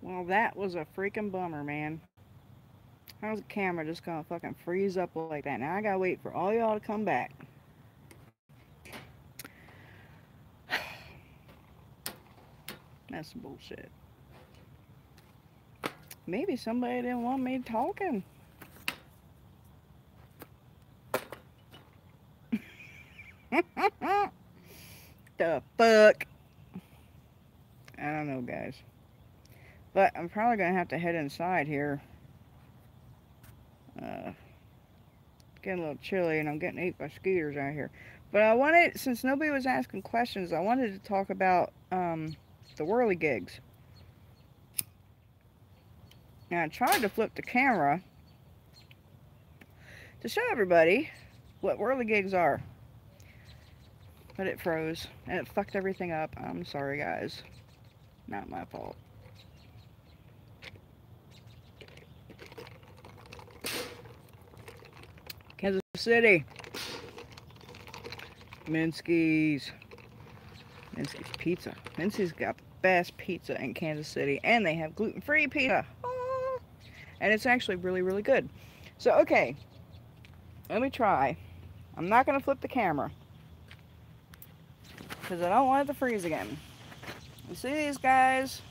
Well, that was a freaking bummer, man. How's the camera just gonna fucking freeze up like that? Now I gotta wait for all y'all to come back. That's some bullshit. Maybe somebody didn't want me talking. The fuck? I don't know, guys. But I'm probably gonna have to head inside here. Uh, getting a little chilly and I'm getting ate by skeeters out here. But I wanted, since nobody was asking questions, I wanted to talk about the whirligigs. Now I tried to flip the camera to show everybody what whirligigs are. But it froze and it fucked everything up. I'm sorry, guys. Not my fault. Kansas City. Minsky's. Minsky's Pizza. Minsky's got the best pizza in Kansas City. And they have gluten-free pizza. Oh. And it's actually really, really good. So, okay. Let me try. I'm not going to flip the camera. Because I don't want it to freeze again. You see these guys?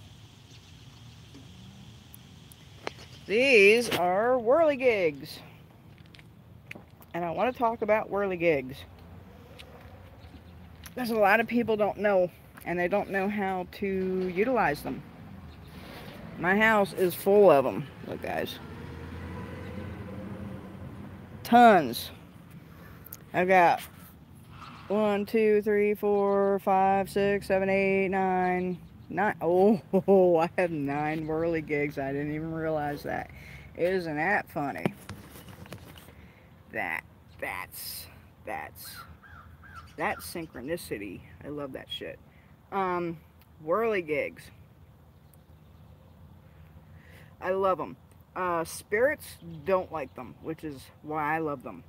These are whirligigs. And I want to talk about whirligigs. There's a lot of people don't know, and they don't know how to utilize them. My house is full of them. Look, guys. Tons. I've got 1, 2, 3, 4, 5, 6, 7, 8, 9. Oh, I have 9 whirligigs. I didn't even realize that. Isn't that funny? That's synchronicity. I love that shit. Whirligigs. I love them. Spirits don't like them, which is why I love them.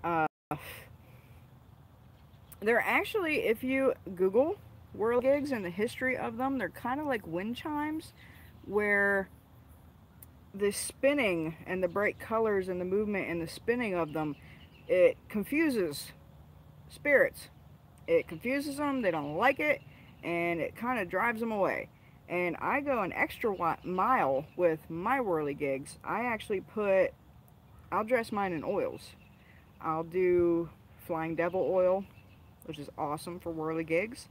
They're actually, if you Google whirligigs and the history of them, they're kind of like wind chimes, where the spinning and the bright colors and the movement and the spinning of them, it confuses spirits. It confuses them, they don't like it, and it kind of drives them away. And I go an extra mile with my whirligigs. I'll dress mine in oils. I'll do Flying Devil oil, which is awesome for whirligigs.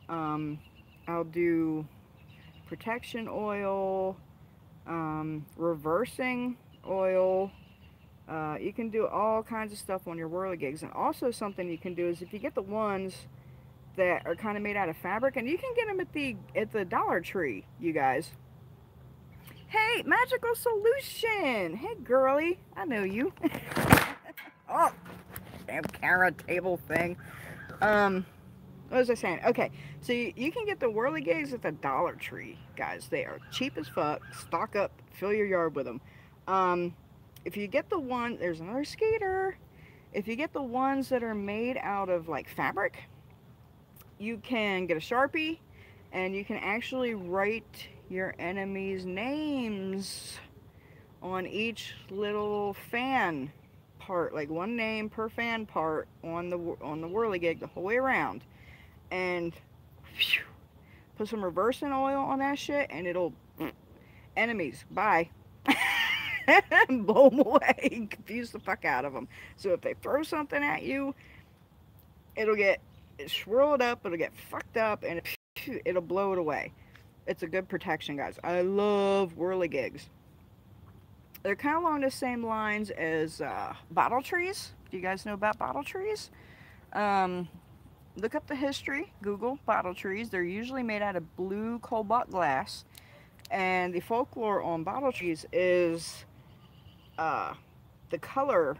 I'll do protection oil, reversing oil. You can do all kinds of stuff on your whirligigs. And also something you can do is if you get the ones that are kind of made out of fabric, and you can get them at the Dollar Tree, you guys. Hey, Magical Solution! Hey, girly, I know you. Oh, damn camera table thing. What was I saying? Okay, so you can get the whirligigs at the Dollar Tree, guys. They are cheap as fuck. Stock up, fill your yard with them. If you get the one, there's another skater. If you get the ones that are made out of like fabric, you can get a Sharpie and you can actually write your enemies' names on each little fan part, like one name per fan part on the whirligig the whole way around. And whew, put some reversing oil on that shit and it'll enemies, bye. Blow them away, confuse the fuck out of them. So if they throw something at you, it'll get swirled up, it'll get fucked up, and it'll blow it away. It's a good protection, guys. I love whirligigs. They're kind of along the same lines as bottle trees. Do you guys know about bottle trees? Look up the history. Google bottle trees. They're usually made out of blue cobalt glass. And the folklore on bottle trees is the color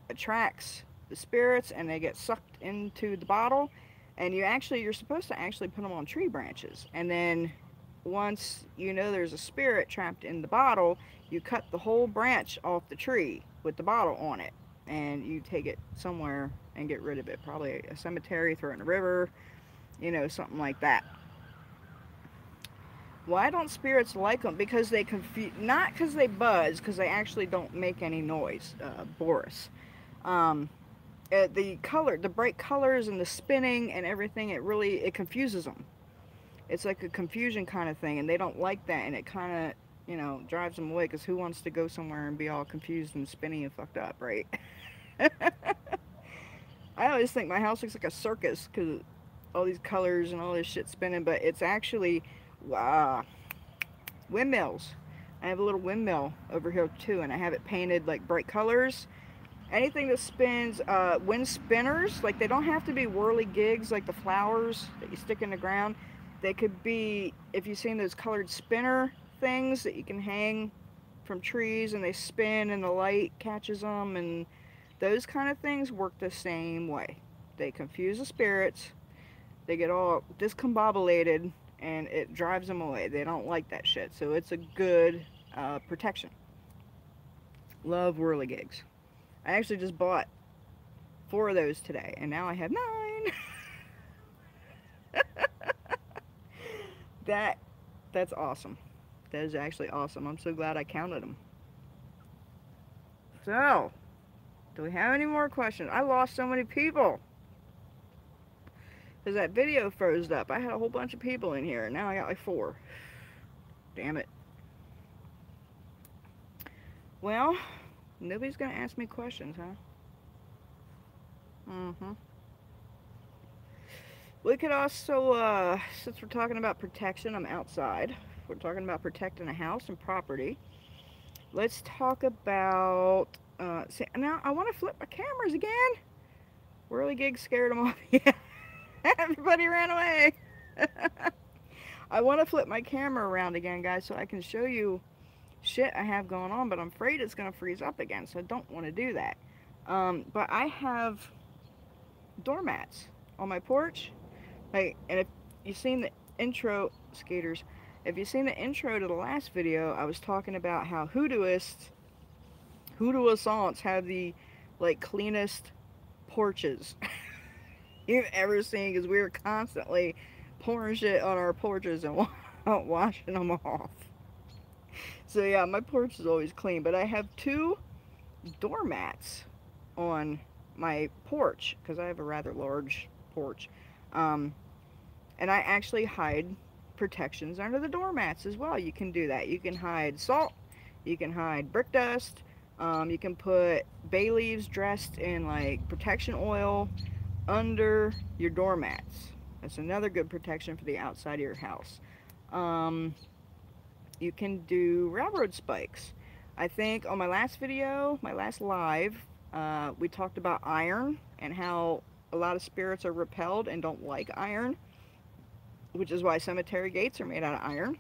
attracts the spirits and they get sucked into the bottle. And you're supposed to actually put them on tree branches. And then once you know there's a spirit trapped in the bottle, you cut the whole branch off the tree with the bottle on it. And you take it somewhere and get rid of it. Probably a cemetery, throw it in a river, something like that. Why don't spirits like them? Because they confuse, not because they buzz, because they actually don't make any noise, Boris. Um, the color, the bright colors and the spinning and everything, it confuses them. It's like a confusion kind of thing, and they don't like that, and it kind of, drives them away, because who wants to go somewhere and be all confused and spinny and fucked up, right? I always think my house looks like a circus, because all these colors and all this shit spinning, but it's actually uh, windmills. I have a little windmill over here too, and I have it painted like bright colors. Anything that spins, wind spinners, like they don't have to be whirligigs like the flowers that you stick in the ground. They could be, if you've seen those colored spinner things that you can hang from trees and they spin and the light catches them, and those kind of things work the same way. They confuse the spirits, they get all discombobulated, and it drives them away. They don't like that shit, so it's a good protection. Love whirligigs. I actually just bought 4 of those today, and now I have 9. That's awesome. That is actually awesome. I'm so glad I counted them. So, do we have any more questions? I lost so many people. Because that video froze up. I had a whole bunch of people in here, and now I got like 4. Damn it. Well, nobody's going to ask me questions, huh? We could also, since we're talking about protection, I'm outside. We're talking about protecting a house and property. Let's talk about, see, now I want to flip my cameras again. Whirligigs scared them off. Yeah. Everybody ran away. I want to flip my camera around again, guys, so I can show you shit I have going on, but I'm afraid it's going to freeze up again, so I don't want to do that. But I have doormats on my porch. Like, and if you've seen the intro, skaters, if you've seen the intro to the last video, I was talking about how hoodooists have the, like, cleanest porches you've ever seen, because we were constantly pouring shit on our porches and washing them off. So yeah, my porch is always clean, but I have 2 doormats on my porch, because I have a rather large porch. And I actually hide protections under the doormats as well. You can do that. You can hide salt, you can hide brick dust, you can put bay leaves dressed in like protection oil under your doormats. That's another good protection for the outside of your house. You can do railroad spikes. I think on my last video, my last live, we talked about iron and how a lot of spirits are repelled and don't like iron, which is why cemetery gates are made out of iron.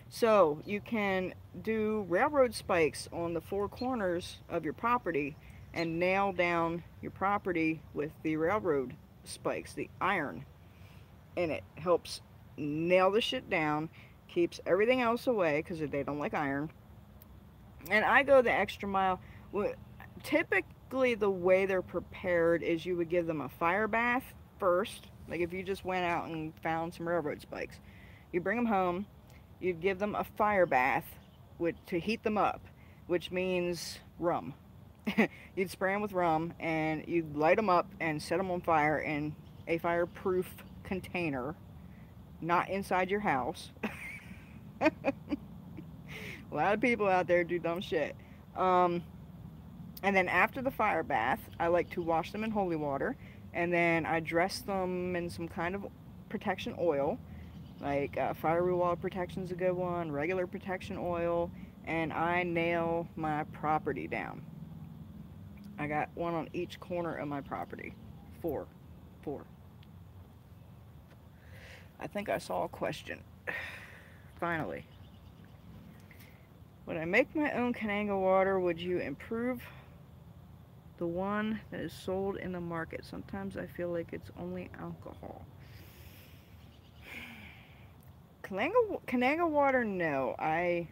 So you can do railroad spikes on the 4 corners of your property and nail down your property with the railroad spikes, the iron, and it helps nail the shit down, keeps everything else away because they don't like iron. And I go the extra mile. Typically the way they're prepared is you would give them a fire bath first. Like if you just went out and found some railroad spikes, you bring them home, you'd give them a fire bath to heat them up, which means rum. You'd spray them with rum and you'd light them up and set them on fire in a fireproof container, not inside your house. A lot of people out there do dumb shit. And then after the fire bath, I like to wash them in holy water, and then I dress them in some kind of protection oil, like fiery wall protection is a good one, regular protection oil, and I nail my property down. I got 1 on each corner of my property. 4. I think I saw a question. Finally. When I make my own Conjure water, would you improve the one that is sold in the market? Sometimes I feel like it's only alcohol. Conjure water, no. I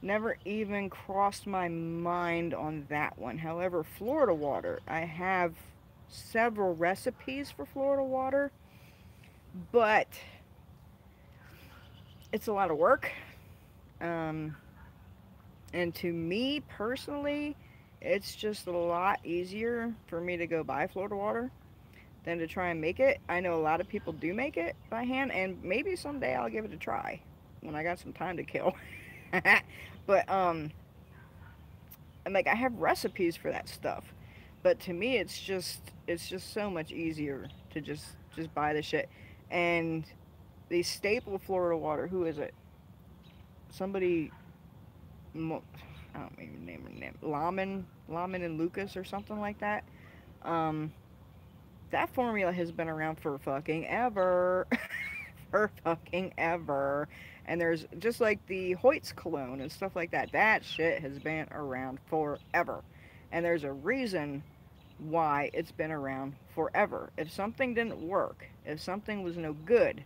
never even crossed my mind on that one. However, Florida water, I have several recipes for Florida water, but it's a lot of work. Um, and to me personally, it's just a lot easier for me to go buy Florida water than to try and make it. I know a lot of people do make it by hand, and maybe someday I'll give it a try when I got some time to kill. But I'm like, I have recipes for that stuff, but to me it's just so much easier to just buy the shit. And the staple Florida water, who is it? Somebody, I don't even name her name. Laman and Lucas or something like that. Um, that formula has been around for fucking ever. For fucking ever. And there's just like the Hoyt's cologne and stuff like that. That shit has been around forever. And there's a reason why it's been around forever. If something didn't work, if something was no good,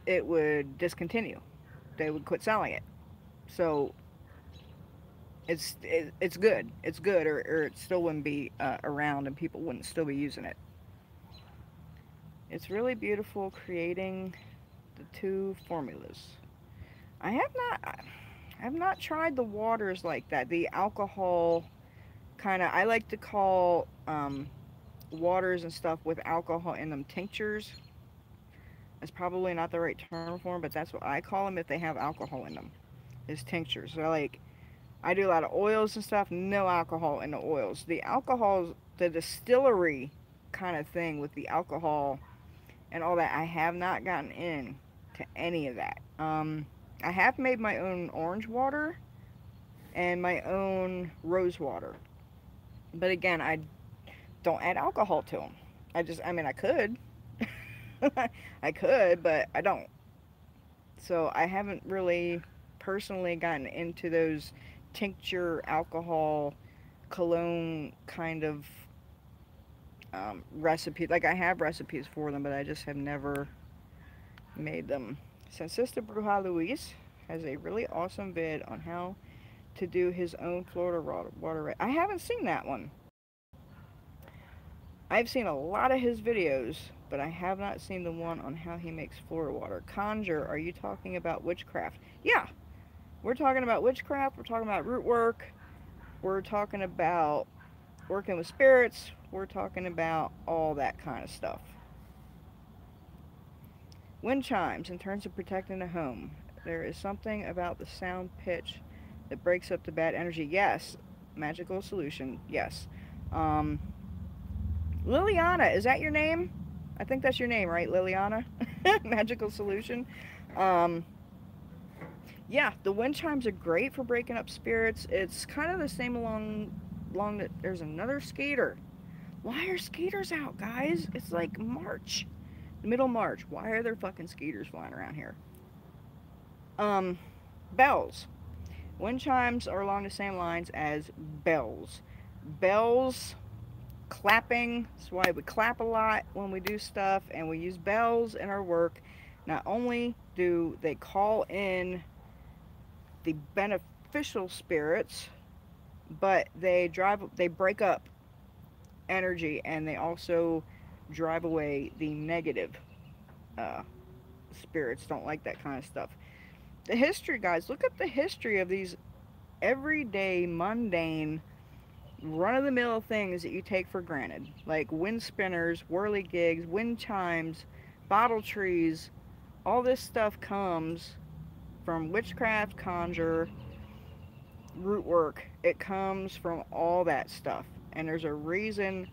it would discontinue. They would quit selling it. So it's good. It's good, or it still wouldn't be around and people wouldn't still be using it. It's really beautiful creating the two formulas. I have not I have not tried the waters like that. The alcohol kind of, I like to call waters and stuff with alcohol in them tinctures. It's probably not the right term for them, but that's what I call them if they have alcohol in them. Is tinctures. So like I do a lot of oils and stuff, no alcohol in the oils. The alcohols, the distillery kind of thing with the alcohol and all that, I have not gotten in to any of that. I have made my own orange water and my own rose water, but again, I don't add alcohol to them. I mean, I could, I could, but I don't. So I haven't really personally gotten into those tincture alcohol cologne kind of recipes. Like I have recipes for them, but I just have never made them. Since Sister Bruja Luis has a really awesome vid on how to do his own Florida water. I haven't seen that one. I've seen a lot of his videos, but I have not seen the one on how he makes Florida water. Conjure, are you talking about witchcraft? Yeah, we're talking about witchcraft. We're talking about root work. We're talking about working with spirits. We're talking about all that kind of stuff. Wind chimes, in terms of protecting the home, there is something about the sound pitch that breaks up the bad energy. Yes, magical solution. Yes. Um, Liliana, is that your name? I think that's your name, right, Liliana? Magical solution. Um, yeah, the wind chimes are great for breaking up spirits. It's kind of the same along that. There's another skater. Why are skaters out, guys? It's like March, the middle of March. Why are there fucking skaters flying around here? Um, bells. Wind chimes are along the same lines as bells. Bells, clapping. That's why we clap a lot when we do stuff, and we use bells in our work. Not only do they call in the beneficial spirits, but they break up energy, and they also drive away the negative uh, spirits. Don't like that kind of stuff. The history, guys, look at the history of these everyday mundane run-of-the-mill things that you take for granted, like wind spinners, whirligigs, wind chimes, bottle trees. All this stuff comes from witchcraft, conjure, root work. It comes from all that stuff. And there's a reason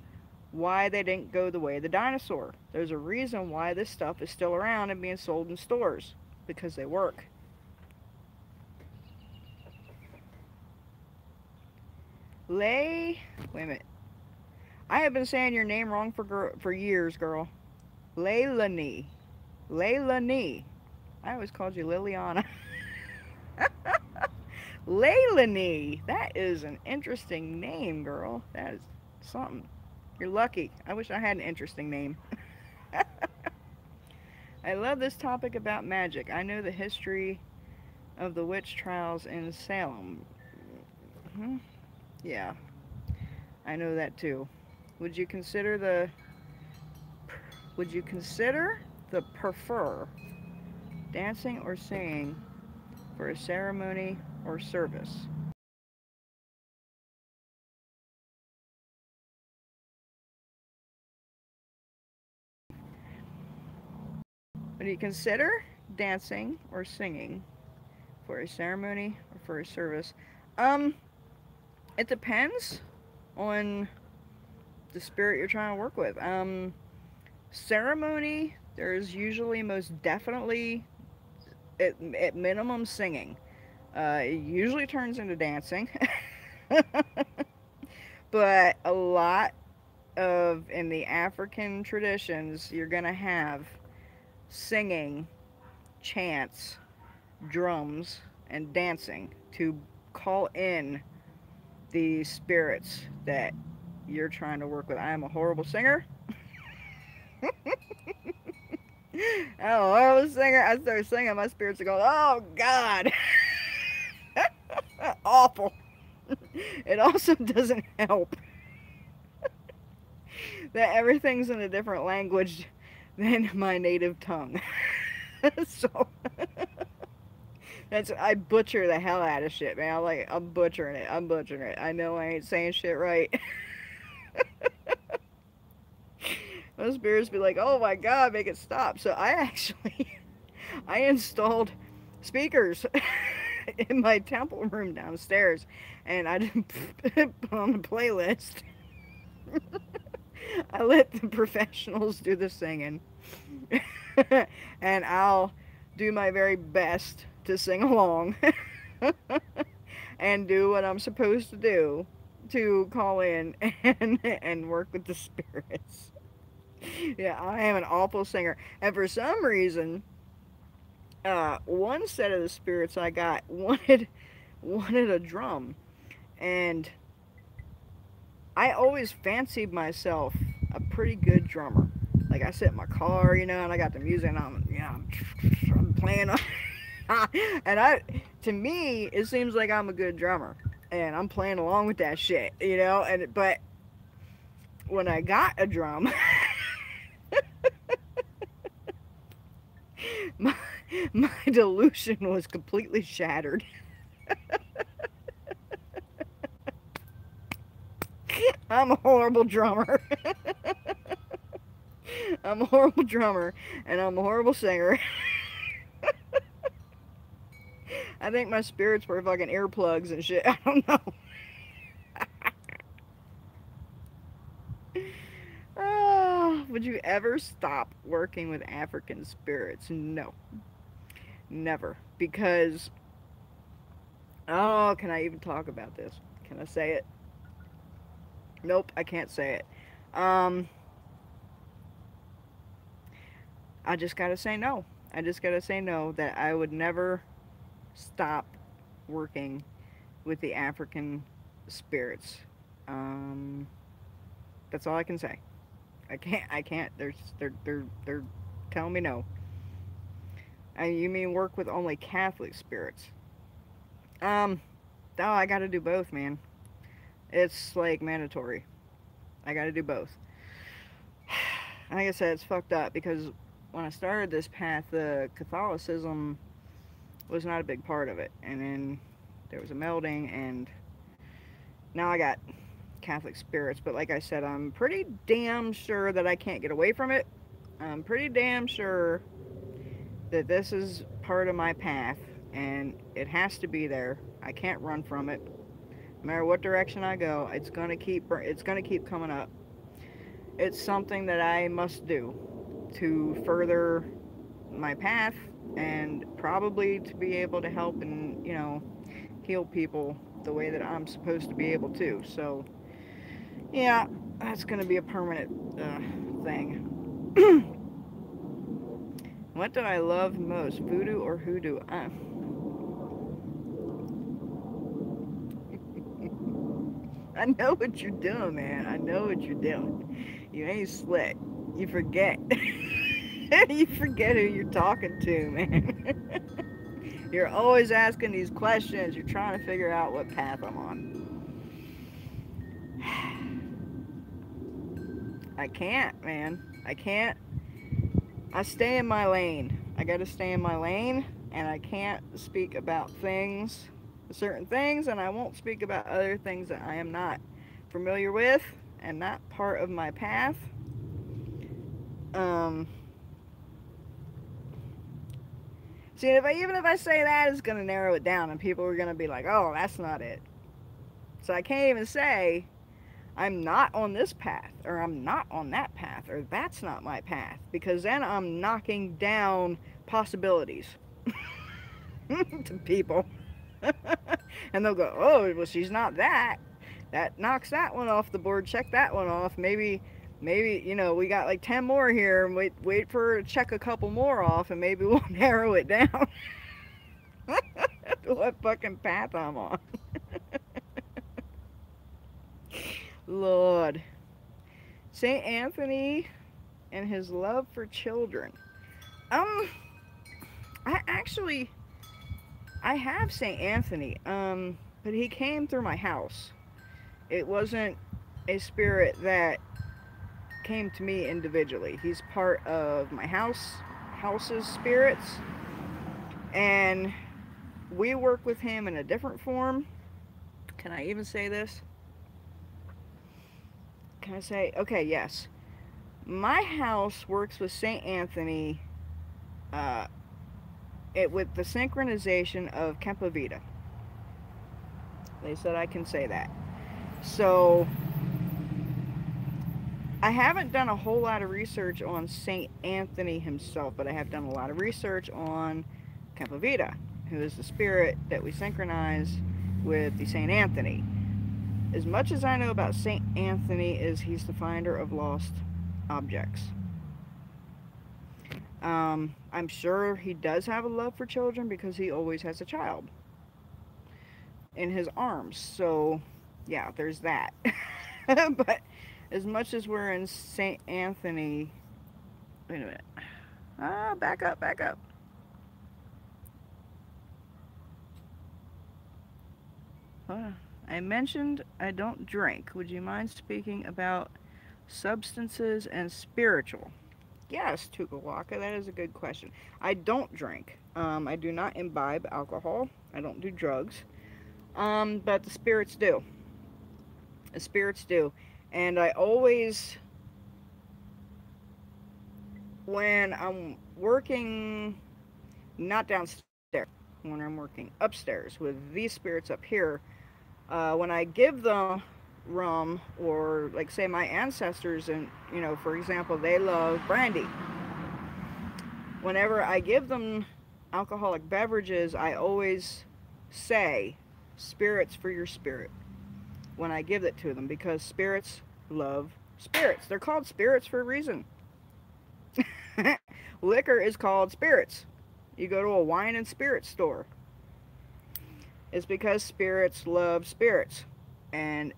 why they didn't go the way of the dinosaur. There's a reason why this stuff is still around and being sold in stores. Because they work. Wait a minute. I have been saying your name wrong for years, girl. Leilani. Leilani. I always called you Liliana. Leilani. That is an interesting name, girl. That is something. You're lucky. I wish I had an interesting name. I love this topic about magic. I know the history of the witch trials in Salem. Mm-hmm. Yeah, I know that too. Would you consider the Would you consider the prefer dancing or singing for a ceremony or service. When you consider dancing or singing for a ceremony or for a service, um, it depends on the spirit you're trying to work with. Ceremony, there's usually most definitely at minimum singing. It usually turns into dancing, but a lot of in the African traditions, you're gonna have singing, chants, drums, and dancing to call in the spirits that you're trying to work with. I am a horrible singer. I'm a horrible singer. I start singing, my spirits are going, oh God. Awful. It also doesn't help that everything's in a different language than my native tongue. So I butcher the hell out of shit, man. I'm butchering it. I'm butchering it. I know I ain't saying shit right. Most spirits be like, oh my God, make it stop. So I actually, I installed speakers in my temple room downstairs, and I didn't put on the playlist. I let the professionals do the singing. And I'll do my very best to sing along and do what I'm supposed to do to call in and work with the spirits. Yeah, I am an awful singer. And for some reason, one set of the spirits I got wanted a drum. And I always fancied myself a pretty good drummer. Like, I sit in my car, you know, and I got the music, and I'm playing on. And to me, it seems like I'm a good drummer, and I'm playing along with that shit, you know. But when I got a drum, my my delusion was completely shattered. I'm a horrible drummer. I'm a horrible drummer, and I'm a horrible singer. I think my spirits were fucking earplugs and shit. I don't know. Would you ever stop working with African spirits? No. Never. Because, oh, can I even talk about this? Can I say it? Nope, I can't say it. I just gotta say no. I just gotta say no, that I would never stop working with the African spirits. That's all I can say. I can't, they're telling me no. And you mean work with only Catholic spirits? Oh, I gotta do both, man. It's like mandatory. I gotta do both. Like I said, it's fucked up because when I started this path, Catholicism was not a big part of it. And then there was a melding, and now I got Catholic spirits. But like I said, I'm pretty damn sure that I can't get away from it. I'm pretty damn sure that this is part of my path, and it has to be there. I can't run from it. No matter what direction I go, it's gonna keep coming up. It's something that I must do to further my path, and probably to be able to help and, you know, heal people the way that I'm supposed to be able to. So yeah, that's gonna be a permanent thing. What do I love most, voodoo or hoodoo? I know what you're doing, man. I know what you're doing. You ain't slick. You forget. You forget who you're talking to, man. You're always asking these questions. You're trying to figure out what path I'm on. I can't, man. I can't. I stay in my lane. I got to stay in my lane, and I can't speak about certain things, and I won't speak about other things that I am not familiar with and not part of my path. See, even if I say that, it's going to narrow it down, and people are going to be like, oh, that's not it. So I can't even say I'm not on this path, or I'm not on that path, or that's not my path, because then I'm knocking down possibilities to people. And they'll go, oh, well, she's not that. That knocks that one off the board. Check that one off. Maybe, you know, we got like 10 more here, and wait for her to check a couple more off, and maybe we'll narrow it down to what fucking path I'm on. Lord. St. Anthony and his love for children. I have St. Anthony, but he came through my house. It wasn't a spirit that came to me individually. He's part of my house's spirits, and we work with him in a different form. Can I even say this? Can I say, okay, yes. My house works with St. Anthony with the synchronization of Kempa Vita. They said I can say that. So, I haven't done a whole lot of research on St. Anthony himself, but I have done a lot of research on Kempa Vita, who is the spirit that we synchronize with the St. Anthony. As much as I know about St. Anthony is he's the finder of lost objects. I'm sure he does have a love for children because he always has a child in his arms. So, yeah, there's that. But as much as we're in St. Anthony... Wait a minute. Back up. I mentioned I don't drink. Would you mind speaking about substances and spiritual? Yes, Tukawaka, that is a good question. I don't drink. I do not imbibe alcohol. I don't do drugs. But the spirits do. The spirits do. And I always, when I'm working, not downstairs, when I'm working upstairs with these spirits up here, when I give them rum, or like say my ancestors, and you know, for example, they love brandy. Whenever I give them alcoholic beverages, I always say spirits for your spirit when I give it to them, because spirits love spirits. They're called spirits for a reason. Liquor is called spirits. You go to a wine and spirits store, it's because spirits love spirits. And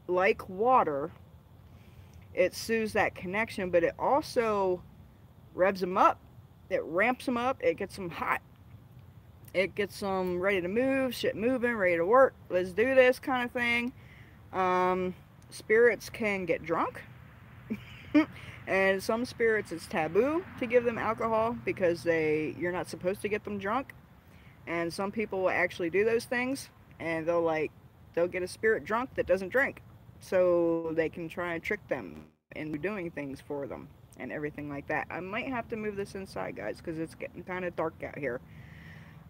like water, it soothes that connection, but it also revs them up. It ramps them up. It gets them hot. It gets them ready to move, shit moving, ready to work. Let's do this kind of thing. Spirits can get drunk. And some spirits, it's taboo to give them alcohol because you're not supposed to get them drunk. And some people will actually do those things, and they'll get a spirit drunk that doesn't drink, so they can try and trick them into doing things for them and everything like that. I might have to move this inside, guys, because it's getting kind of dark out here.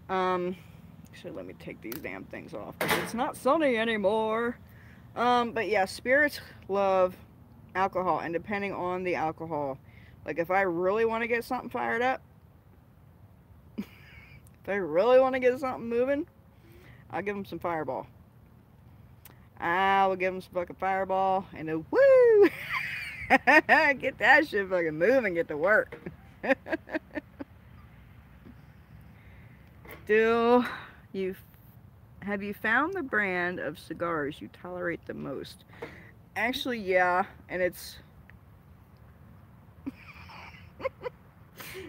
Actually, let me take these damn things off, because it's not sunny anymore. But yeah, spirits love alcohol, and depending on the alcohol, like if I really want to get something fired up, if I really want to get something moving, I'll give them some Fireball. I will give them some fucking Fireball, and then woo! Get that shit fucking moving, get to work. Have you found the brand of cigars you tolerate the most? Actually, yeah, and it's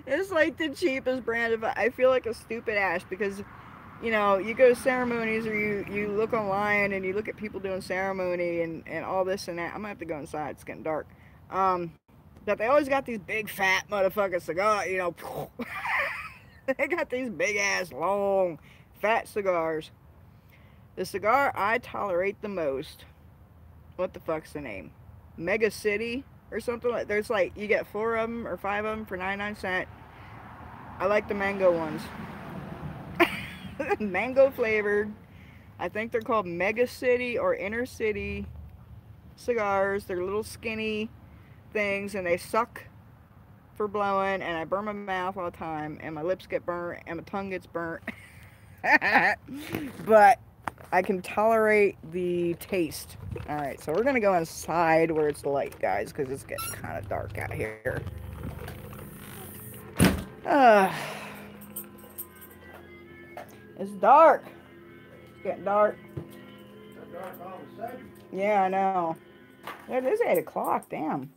it's like the cheapest brand of, I feel like a stupid ass, because you know, you go to ceremonies, or you look online and you look at people doing ceremony and all this and that. I'm gonna have to go inside, it's getting dark. But they always got these big fat motherfucking cigars, you know. They got these big ass long fat cigars. The cigar I tolerate the most, what the fuck's the name? Mega City or something like. There's like you get 4 of them or 5 of them for 99¢. I like the mango ones. Mango flavored. I think they're called Mega City or Inner City cigars. They're little skinny things and they suck for blowing, and I burn my mouth all the time and my lips get burnt and my tongue gets burnt. But I can tolerate the taste. Alright, so we're gonna go inside where it's light, guys, because it's getting kind of dark out here. It's dark. It's getting dark. It's dark all of a sudden. Yeah, I know. It is 8 o'clock, damn.